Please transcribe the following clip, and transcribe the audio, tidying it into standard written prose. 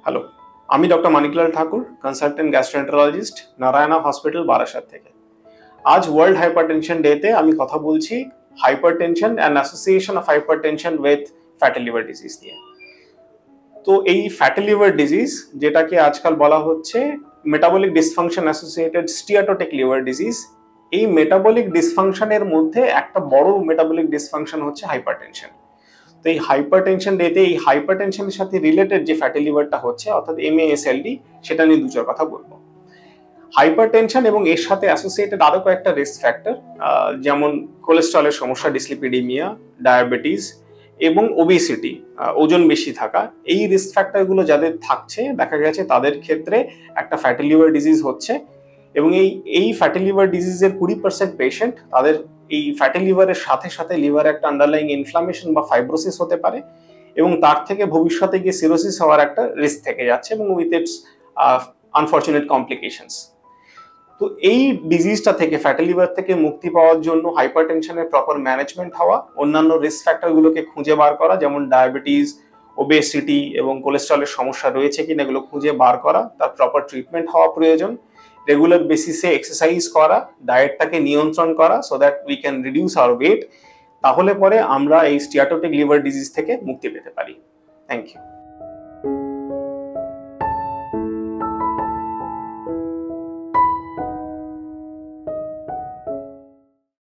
Hello, আমি doctor Maniklal Thakur, consultant gastroenterologist, Narayana hospital, Barasat থেকে। আজ ওয়ার্ল্ড হাইপারটেনশন ডেতে আমি কথা বলছি hypertension and association of hypertension with fatty liver disease নিয়ে। তো এই ফ্যাটি লিভার ডিজিজ, যেটাকে আজকাল বলা হচ্ছে metabolic dysfunction associated steatotic liver disease, এই মেটাবলিক ডিসফাংশনের মধ্যে একটা বড় মেটাবলিক ডিসফাংশন হচ্ছে হাইপারটেনশন। তো এই হাইপারটেনশন ডেতে এই হাইপারটেনশনের সাথে রিলেটেড যে ফ্যাটি লিভারটা হচ্ছে অর্থাৎ MASLD, সেটা নিয়ে দুচার কথা বলবো। হাইপারটেনশন এবং এর সাথে অ্যাসোসিয়েটেড আরো কয়েকটা রিস্ক ফ্যাক্টর, যেমন কোলেস্ট্রলের সমস্যা, ডিসলিপিডিমিয়া, ডায়াবেটিস এবং ওবেসিটি, ওজন বেশি থাকা, এই রিস্ক ফ্যাক্টরগুলো যাদের থাকছে দেখা গেছে তাদের ক্ষেত্রে একটা ফ্যাটি লিভার ডিজিজ হচ্ছে। এবং এই ফ্যাটি লিভার ডিজিজের 20% পেশেন্ট তাদের এই ফ্যাটি লিভারের সাথে সাথে লিভারে একটা আন্ডারলাইং ইনফ্লামেশন বা ফাইব্রোসিস হতে পারে, এবং তার থেকে ভবিষ্যতে গিয়ে সিরোসিস হওয়ার একটা রিস্ক থেকে যাচ্ছে এবং উইথ ইটস আনফরচুনেট কমপ্লিকেশনস। তো এই ডিজিজটা থেকে, ফ্যাটি লিভার থেকে মুক্তি পাওয়ার জন্য হাইপারটেনশনের প্রপার ম্যানেজমেন্ট হওয়া, অন্যান্য রিস্ক ফ্যাক্টরগুলোকে খুঁজে বার করা, যেমন ডায়াবেটিস, ওবেসিটি এবং কোলেস্ট্রলের সমস্যা রয়েছে কিনা এগুলো খুঁজে বার করা, তার প্রপার ট্রিটমেন্ট হওয়া প্রয়োজন, রেগুলার বেসিসে এক্সারসাইজ করা, ডায়েটটাকে নিয়ন্ত্রণ করা so that we can reduce our weight. তাহলে পরে আমরা এই স্টিয়াটোটিক লিভার ডিজিজ থেকে মুক্তি পেতে পারি। Thank you.